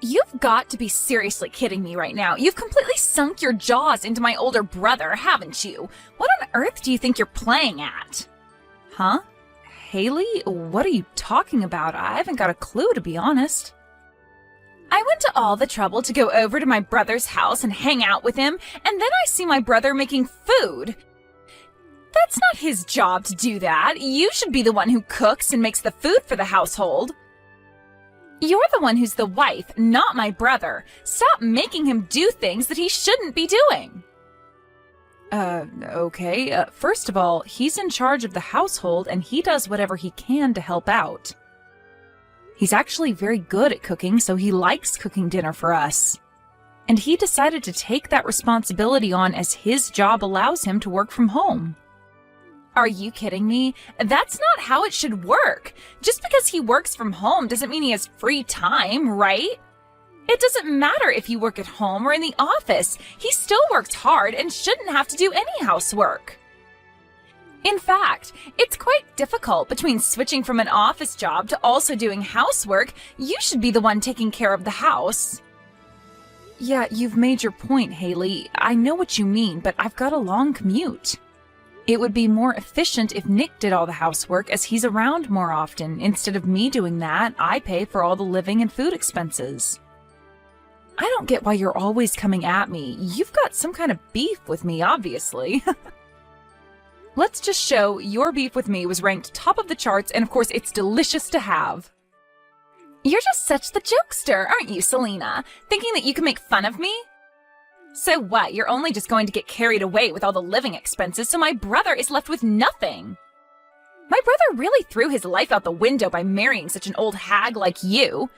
You've got to be seriously kidding me right now. You've completely sunk your jaws into my older brother, haven't you? What on earth do you think you're playing at? Huh? Haley, what are you talking about? I haven't got a clue, to be honest. I went to all the trouble to go over to my brother's house and hang out with him, and then I see my brother making food. That's not his job to do that. You should be the one who cooks and makes the food for the household. You're the one who's the wife, not my brother. Stop making him do things that he shouldn't be doing. Okay. First of all, he's in charge of the household and he does whatever he can to help out. He's actually very good at cooking, so he likes cooking dinner for us. And he decided to take that responsibility on as his job allows him to work from home. Are you kidding me? That's not how it should work. Just because he works from home doesn't mean he has free time, right? It doesn't matter if you work at home or in the office. He still works hard and shouldn't have to do any housework. In fact, it's quite difficult between switching from an office job to also doing housework. You should be the one taking care of the house. Yeah, you've made your point, Haley. I know what you mean, but I've got a long commute. It would be more efficient if Nick did all the housework as he's around more often. Instead of me doing that, I pay for all the living and food expenses. I don't get why you're always coming at me. You've got some kind of beef with me, obviously. Let's just show your beef with me was ranked top of the charts, and of course it's delicious to have. You're just such the jokester, aren't you, Selena? Thinking that you can make fun of me? So what, you're only just going to get carried away with all the living expenses, so my brother is left with nothing. My brother really threw his life out the window by marrying such an old hag like you.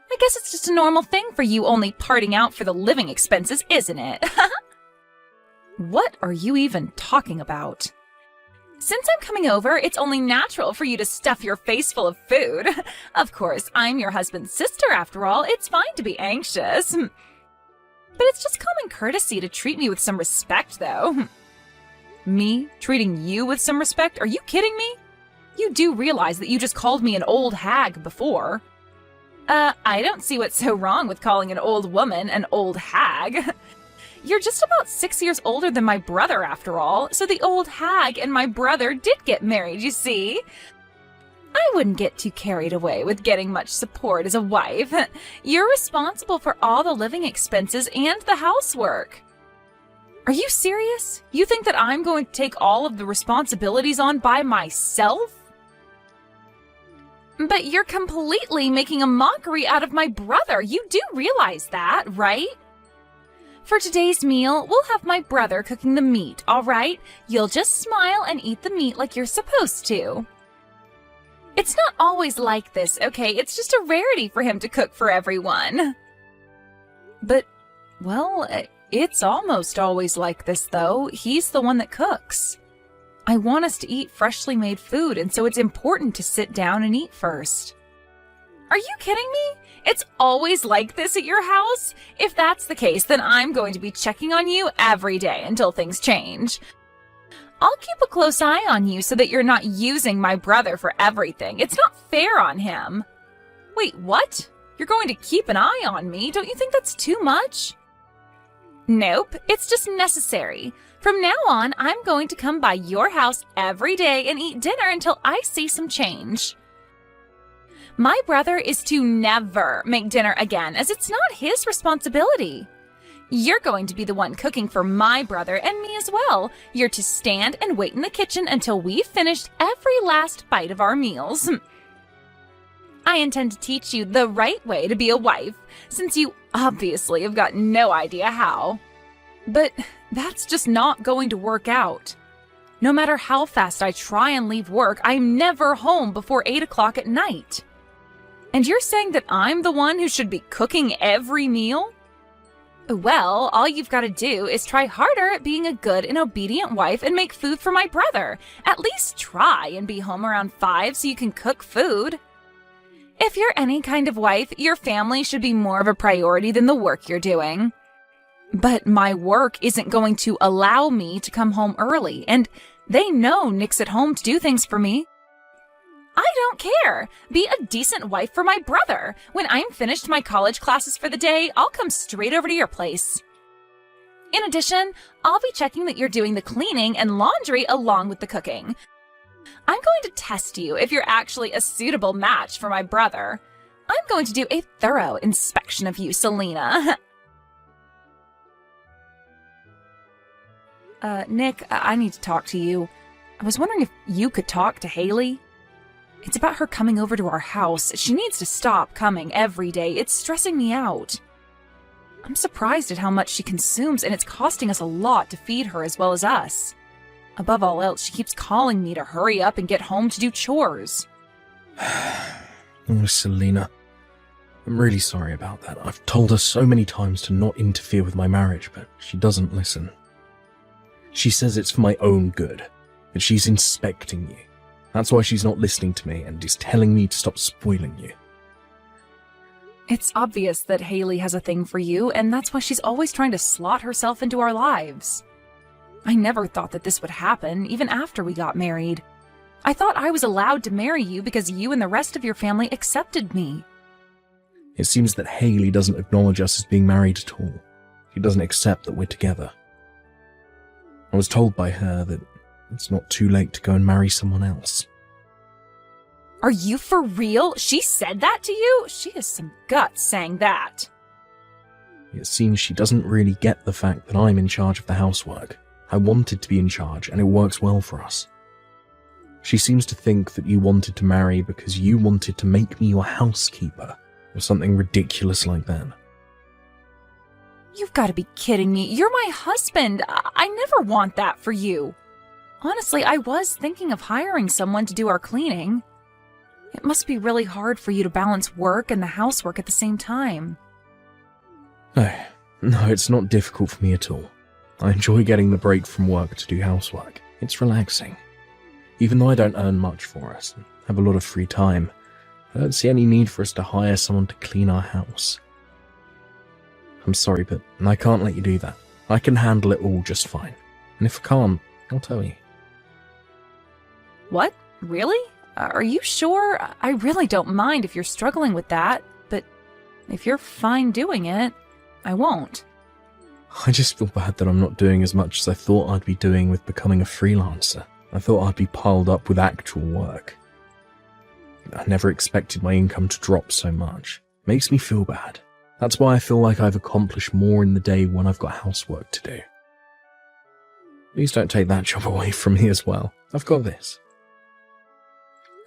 I guess it's just a normal thing for you only parting out for the living expenses, isn't it? What are you even talking about? Since I'm coming over, it's only natural for you to stuff your face full of food. Of course, I'm your husband's sister after all. It's fine to be anxious. But it's just common courtesy to treat me with some respect, though. Me treating you with some respect? Are you kidding me? You do realize that you just called me an old hag before. I don't see what's so wrong with calling an old woman an old hag. You're just about 6 years older than my brother, after all, so the old hag and my brother did get married, you see. I wouldn't get too carried away with getting much support as a wife. You're responsible for all the living expenses and the housework. Are you serious? You think that I'm going to take all of the responsibilities on by myself? But you're completely making a mockery out of my brother. You do realize that, right? For today's meal, we'll have my brother cooking the meat, all right? You'll just smile and eat the meat like you're supposed to. It's not always like this, okay? It's just a rarity for him to cook for everyone. But, well, it's almost always like this, though. He's the one that cooks. I want us to eat freshly made food, and so it's important to sit down and eat first. Are you kidding me? It's always like this at your house? If that's the case, then I'm going to be checking on you every day until things change. I'll keep a close eye on you so that you're not using my brother for everything. It's not fair on him. Wait, what? You're going to keep an eye on me? Don't you think that's too much? Nope, it's just necessary. From now on, I'm going to come by your house every day and eat dinner until I see some change. My brother is to never make dinner again, as it's not his responsibility. You're going to be the one cooking for my brother and me as well. You're to stand and wait in the kitchen until we've finished every last bite of our meals. I intend to teach you the right way to be a wife, since you obviously have got no idea how. But that's just not going to work out. No matter how fast I try and leave work, I'm never home before 8 o'clock at night. And you're saying that I'm the one who should be cooking every meal? Well, all you've got to do is try harder at being a good and obedient wife and make food for my brother. At least try and be home around 5 so you can cook food. If you're any kind of wife, your family should be more of a priority than the work you're doing. But my work isn't going to allow me to come home early, and they know Nick's at home to do things for me. I don't care. Be a decent wife for my brother. When I'm finished my college classes for the day, I'll come straight over to your place. In addition, I'll be checking that you're doing the cleaning and laundry along with the cooking. I'm going to test you if you're actually a suitable match for my brother. I'm going to do a thorough inspection of you, Selena. Nick, I need to talk to you. I was wondering if you could talk to Haley. It's about her coming over to our house. She needs to stop coming every day. It's stressing me out. I'm surprised at how much she consumes, and it's costing us a lot to feed her as well as us. Above all else, she keeps calling me to hurry up and get home to do chores. Oh, Selena. I'm really sorry about that. I've told her so many times to not interfere with my marriage, but she doesn't listen. She says it's for my own good, that she's inspecting you. That's why she's not listening to me and is telling me to stop spoiling you. It's obvious that Haley has a thing for you, and that's why she's always trying to slot herself into our lives. I never thought that this would happen, even after we got married. I thought I was allowed to marry you because you and the rest of your family accepted me. It seems that Haley doesn't acknowledge us as being married at all. She doesn't accept that we're together. I was told by her that it's not too late to go and marry someone else. Are you for real? She said that to you? She has some guts saying that. It seems she doesn't really get the fact that I'm in charge of the housework. I wanted to be in charge, and it works well for us. She seems to think that you wanted to marry because you wanted to make me your housekeeper, or something ridiculous like that. You've got to be kidding me. You're my husband. I never want that for you. Honestly, I was thinking of hiring someone to do our cleaning. It must be really hard for you to balance work and the housework at the same time. No, it's not difficult for me at all. I enjoy getting the break from work to do housework. It's relaxing. Even though I don't earn much for us and have a lot of free time, I don't see any need for us to hire someone to clean our house. I'm sorry, but I can't let you do that. I can handle it all just fine. And if I can't, I'll tell you. What? Really? Are you sure? I really don't mind if you're struggling with that, but if you're fine doing it, I won't. I just feel bad that I'm not doing as much as I thought I'd be doing with becoming a freelancer. I thought I'd be piled up with actual work. I never expected my income to drop so much. Makes me feel bad. That's why I feel like I've accomplished more in the day when I've got housework to do. Please don't take that job away from me as well. I've got this.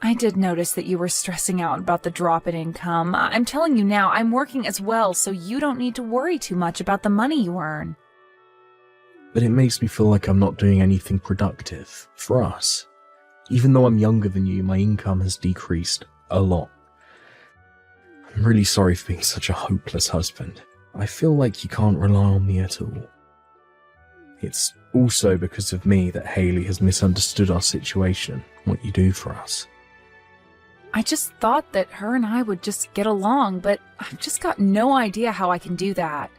I did notice that you were stressing out about the drop in income. I'm telling you now, I'm working as well, so you don't need to worry too much about the money you earn. But it makes me feel like I'm not doing anything productive for us. Even though I'm younger than you, my income has decreased a lot. I'm really sorry for being such a hopeless husband. I feel like you can't rely on me at all. It's also because of me that Haley has misunderstood our situation, what you do for us. I just thought that her and I would just get along, but I've just got no idea how I can do that.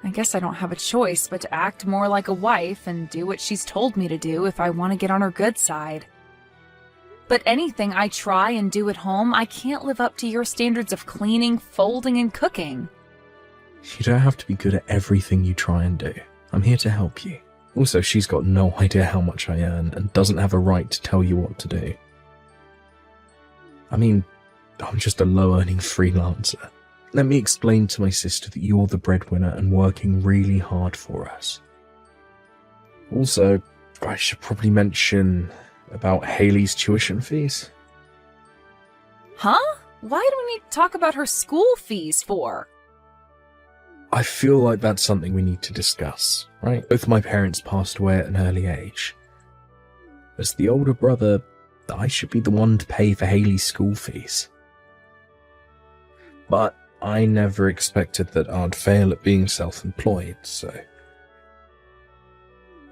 I guess I don't have a choice but to act more like a wife and do what she's told me to do if I want to get on her good side. But anything I try and do at home, I can't live up to your standards of cleaning, folding, and cooking. You don't have to be good at everything you try and do. I'm here to help you. Also, she's got no idea how much I earn and doesn't have a right to tell you what to do. I mean, I'm just a low-earning freelancer. Let me explain to my sister that you're the breadwinner and working really hard for us. Also, I should probably mention about Haley's tuition fees. Huh? Why do we need to talk about her school fees for? I feel like that's something we need to discuss, right? Both my parents passed away at an early age. As the older brother, I should be the one to pay for Haley's school fees. But I never expected that I'd fail at being self-employed, so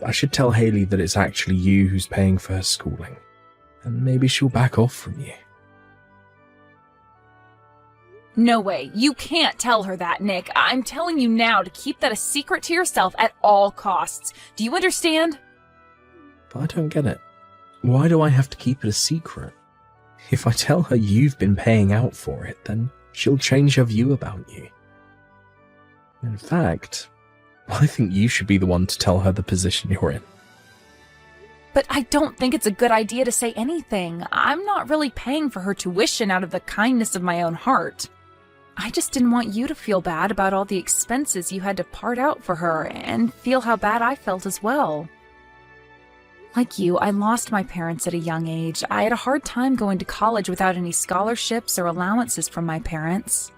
I should tell Haley that it's actually you who's paying for her schooling, and maybe she'll back off from you. No way. You can't tell her that, Nick. I'm telling you now to keep that a secret to yourself at all costs. Do you understand? But I don't get it. Why do I have to keep it a secret? If I tell her you've been paying out for it, then she'll change her view about you. In fact, I think you should be the one to tell her the position you're in. But I don't think it's a good idea to say anything. I'm not really paying for her tuition out of the kindness of my own heart. I just didn't want you to feel bad about all the expenses you had to part out for her and feel how bad I felt as well. Like you, I lost my parents at a young age. I had a hard time going to college without any scholarships or allowances from my parents.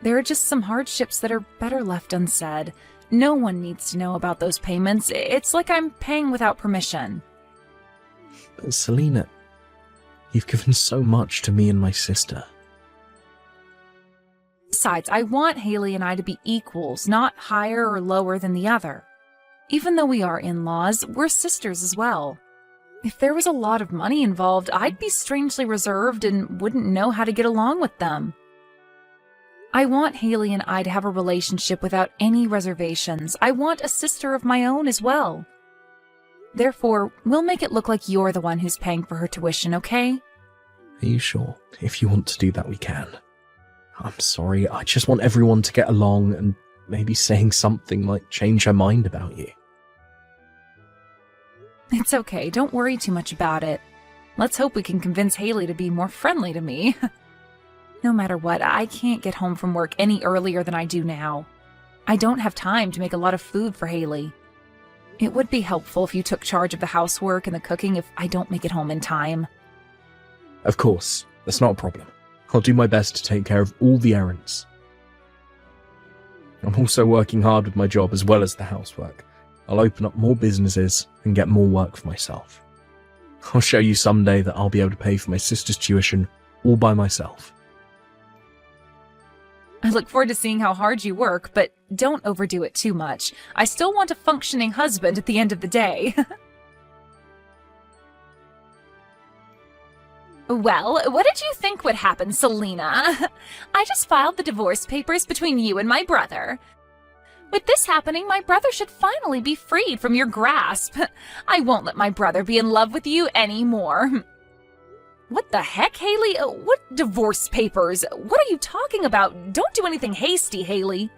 There are just some hardships that are better left unsaid. No one needs to know about those payments. It's like I'm paying without permission. But Selena, you've given so much to me and my sister. Besides, I want Haley and I to be equals, not higher or lower than the other. Even though we are in-laws, we're sisters as well. If there was a lot of money involved, I'd be strangely reserved and wouldn't know how to get along with them. I want Haley and I to have a relationship without any reservations. I want a sister of my own as well. Therefore, we'll make it look like you're the one who's paying for her tuition, okay? Are you sure? If you want to do that, we can. I'm sorry, I just want everyone to get along, and maybe saying something might change her mind about you. It's okay, don't worry too much about it. Let's hope we can convince Haley to be more friendly to me. No matter what, I can't get home from work any earlier than I do now. I don't have time to make a lot of food for Haley. It would be helpful if you took charge of the housework and the cooking if I don't make it home in time. Of course, that's not a problem. I'll do my best to take care of all the errands. I'm also working hard with my job as well as the housework. I'll open up more businesses and get more work for myself. I'll show you someday that I'll be able to pay for my sister's tuition all by myself. I look forward to seeing how hard you work, but don't overdo it too much. I still want a functioning husband at the end of the day. Well, what did you think would happen, Selena? I just filed the divorce papers between you and my brother. With this happening, my brother should finally be freed from your grasp. I won't let my brother be in love with you anymore. What the heck, Haley? What divorce papers? What are you talking about? Don't do anything hasty, Haley.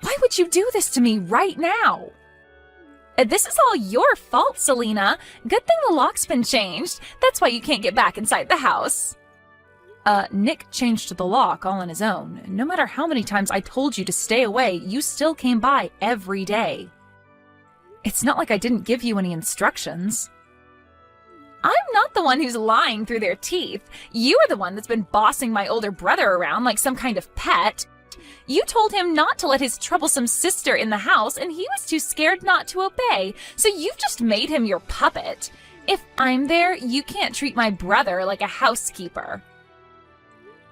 Why would you do this to me right now? This is all your fault, Selena. Good thing the lock's been changed. That's why you can't get back inside the house. Nick changed the lock all on his own. No matter how many times I told you to stay away, you still came by every day. It's not like I didn't give you any instructions. I'm not the one who's lying through their teeth. You are the one that's been bossing my older brother around like some kind of pet. You told him not to let his troublesome sister in the house, and he was too scared not to obey, so you've just made him your puppet. If I'm there, you can't treat my brother like a housekeeper.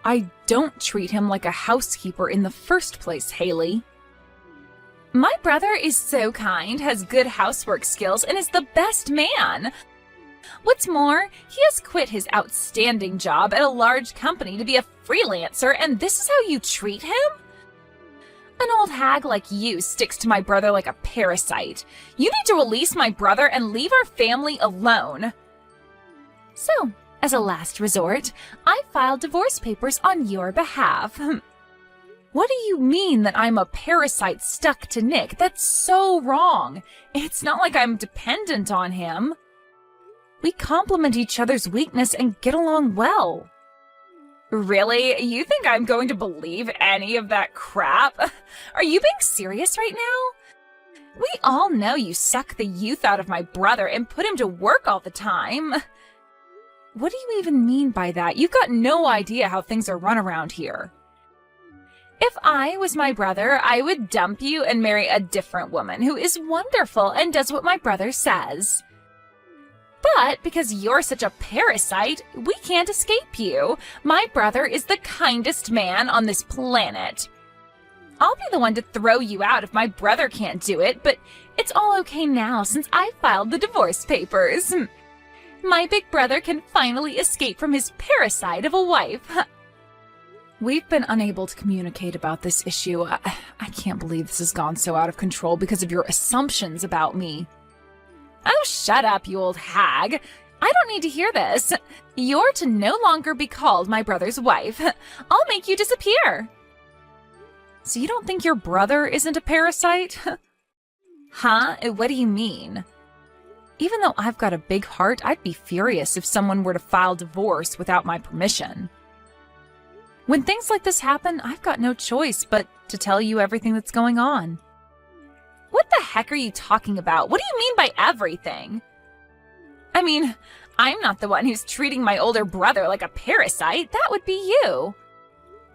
I don't treat him like a housekeeper in the first place, Haley. My brother is so kind, has good housework skills, and is the best man. What's more, he has quit his outstanding job at a large company to be a freelancer, and this is how you treat him? An old hag like you sticks to my brother like a parasite. You need to release my brother and leave our family alone. So, as a last resort, I filed divorce papers on your behalf. What do you mean that I'm a parasite stuck to Nick? That's so wrong. It's not like I'm dependent on him. We complement each other's weakness and get along well. Really? You think I'm going to believe any of that crap? Are you being serious right now? We all know you suck the youth out of my brother and put him to work all the time. What do you even mean by that? You've got no idea how things are run around here. If I was my brother, I would dump you and marry a different woman who is wonderful and does what my brother says. But because you're such a parasite, we can't escape you. My brother is the kindest man on this planet. I'll be the one to throw you out if my brother can't do it, but it's all okay now since I filed the divorce papers. My big brother can finally escape from his parasite of a wife. We've been unable to communicate about this issue. I can't believe this has gone so out of control because of your assumptions about me. Oh, shut up, you old hag. I I don't need to hear this. You're to no longer be called my brother's wife. I'll make you disappear. So you don't think your brother isn't a parasite? Huh? What do you mean? Even though I've got a big heart, I'd be furious if someone were to file divorce without my permission. When things like this happen, I've got no choice but to tell you everything that's going on. What the heck are you talking about? What do you mean by everything? I mean, I'm not the one who's treating my older brother like a parasite. That would be you.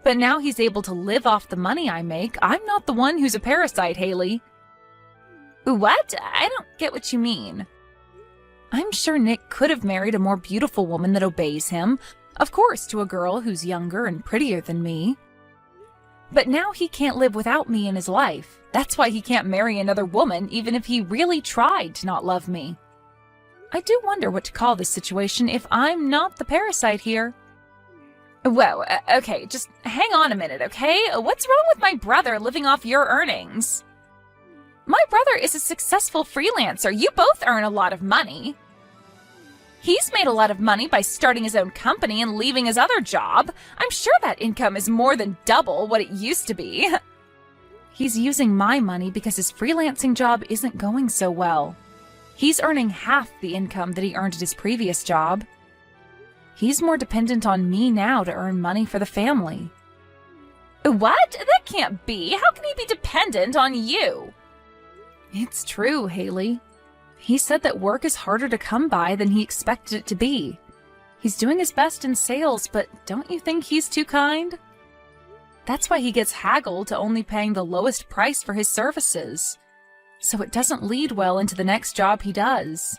But now he's able to live off the money I make. I'm not the one who's a parasite, Haley. What? I don't get what you mean. I'm sure Nick could have married a more beautiful woman that obeys him, of course, to a girl who's younger and prettier than me. But now he can't live without me in his life. That's why he can't marry another woman, even if he really tried to not love me. I do wonder what to call this situation if I'm not the parasite here. Whoa, okay, just hang on a minute, okay? What's wrong with my brother living off your earnings? My brother is a successful freelancer. You both earn a lot of money. He's made a lot of money by starting his own company and leaving his other job. I'm sure that income is more than double what it used to be. He's using my money because his freelancing job isn't going so well. He's earning half the income that he earned at his previous job. He's more dependent on me now to earn money for the family. What? That can't be. How can he be dependent on you? It's true, Haley. He said that work is harder to come by than he expected it to be. He's doing his best in sales, but don't you think he's too kind? That's why he gets haggled to only paying the lowest price for his services. So it doesn't lead well into the next job he does.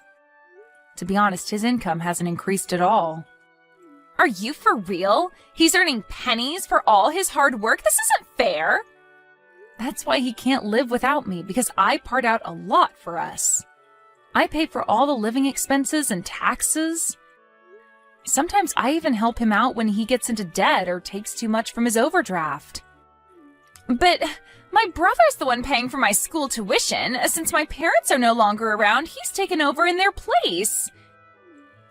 To be honest, his income hasn't increased at all. Are you for real? He's earning pennies for all his hard work? This isn't fair. That's why he can't live without me, because I part out a lot for us. I pay for all the living expenses and taxes. Sometimes I even help him out when he gets into debt or takes too much from his overdraft. But my brother's the one paying for my school tuition. Since my parents are no longer around, he's taken over in their place.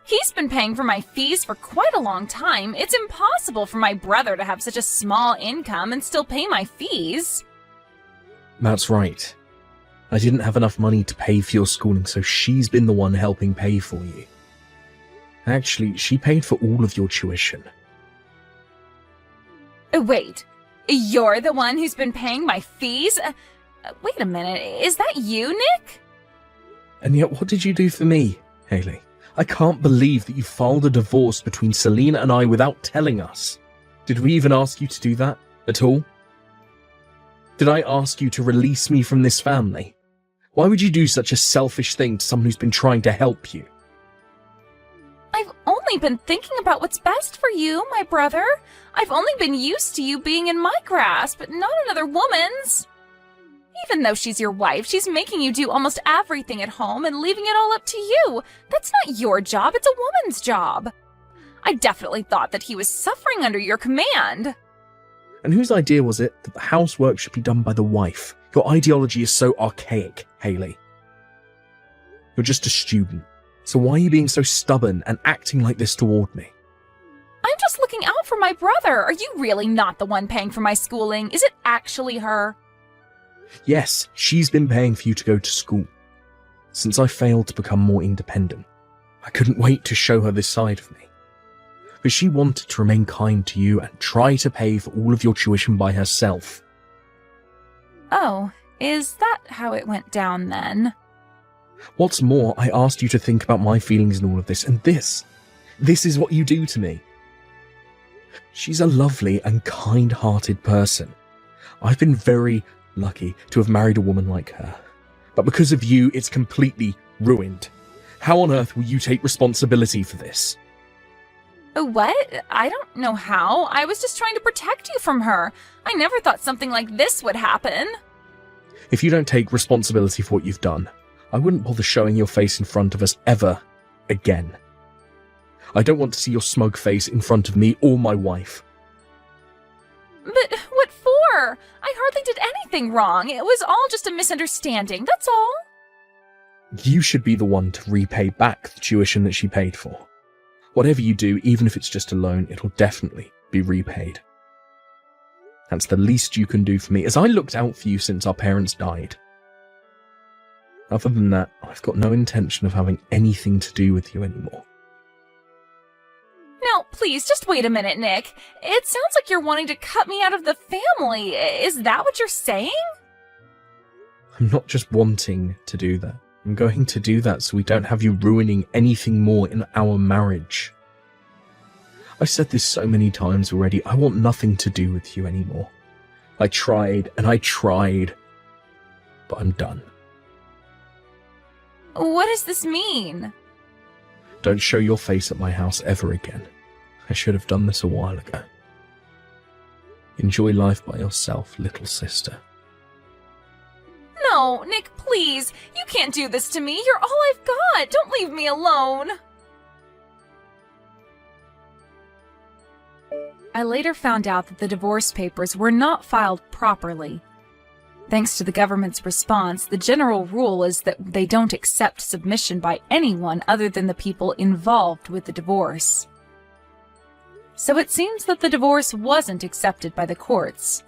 He's been paying for my fees for quite a long time. It's impossible for my brother to have such a small income and still pay my fees. That's right. I didn't have enough money to pay for your schooling, so she's been the one helping pay for you. Actually, she paid for all of your tuition. Wait, you're the one who's been paying my fees? Wait a minute, is that you, Nick? And yet, what did you do for me, Haley? I can't believe that you filed a divorce between Selena and I without telling us. Did we even ask you to do that at all? Did I ask you to release me from this family? Why would you do such a selfish thing to someone who's been trying to help you? I've only been thinking about what's best for you, my brother. I've only been used to you being in my grasp, but not another woman's. Even though she's your wife, she's making you do almost everything at home and leaving it all up to you. That's not your job, it's a woman's job. I definitely thought that he was suffering under your command. And whose idea was it that the housework should be done by the wife? Your ideology is so archaic, Haley. You're just a student, so why are you being so stubborn and acting like this toward me? I'm just looking out for my brother. Are you really not the one paying for my schooling? Is it actually her? Yes, she's been paying for you to go to school. Since I failed to become more independent, I couldn't wait to show her this side of me. But she wanted to remain kind to you and try to pay for all of your tuition by herself. Oh, is that how it went down then? What's more, I asked you to think about my feelings in all of this, and this is what you do to me. She's a lovely and kind-hearted person. I've been very lucky to have married a woman like her. But because of you, it's completely ruined. How on earth will you take responsibility for this? What? I don't know how. I was just trying to protect you from her. I never thought something like this would happen. If you don't take responsibility for what you've done, I wouldn't bother showing your face in front of us ever again. I don't want to see your smug face in front of me or my wife. But what for? I hardly did anything wrong. It was all just a misunderstanding, that's all. You should be the one to repay back the tuition that she paid for. Whatever you do, even if it's just a loan, it'll definitely be repaid. That's the least you can do for me, as I looked out for you since our parents died. Other than that, I've got no intention of having anything to do with you anymore. Now, please, just wait a minute, Nick. It sounds like you're wanting to cut me out of the family. Is that what you're saying? I'm not just wanting to do that. I'm going to do that so we don't have you ruining anything more in our marriage. I've said this so many times already. I want nothing to do with you anymore. I tried and I tried, but I'm done. What does this mean? Don't show your face at my house ever again. I should have done this a while ago. Enjoy life by yourself, little sister. No, Nick, please. You can't do this to me. You're all I've got. Don't leave me alone. I later found out that the divorce papers were not filed properly. Thanks to the government's response, the general rule is that they don't accept submission by anyone other than the people involved with the divorce. So it seems that the divorce wasn't accepted by the courts.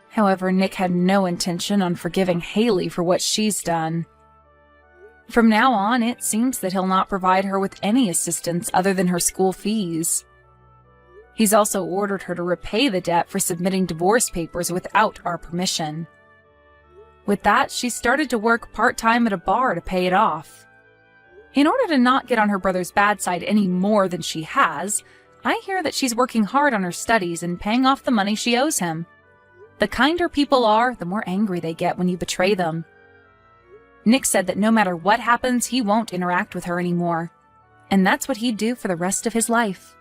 However, Nick had no intention on forgiving Haley for what she's done. From now on, it seems that he'll not provide her with any assistance other than her school fees. He's also ordered her to repay the debt for submitting divorce papers without our permission. With that, she started to work part-time at a bar to pay it off. In order to not get on her brother's bad side any more than she has, I hear that she's working hard on her studies and paying off the money she owes him. The kinder people are, the more angry they get when you betray them. Nick said that no matter what happens, he won't interact with her anymore. And that's what he'd do for the rest of his life.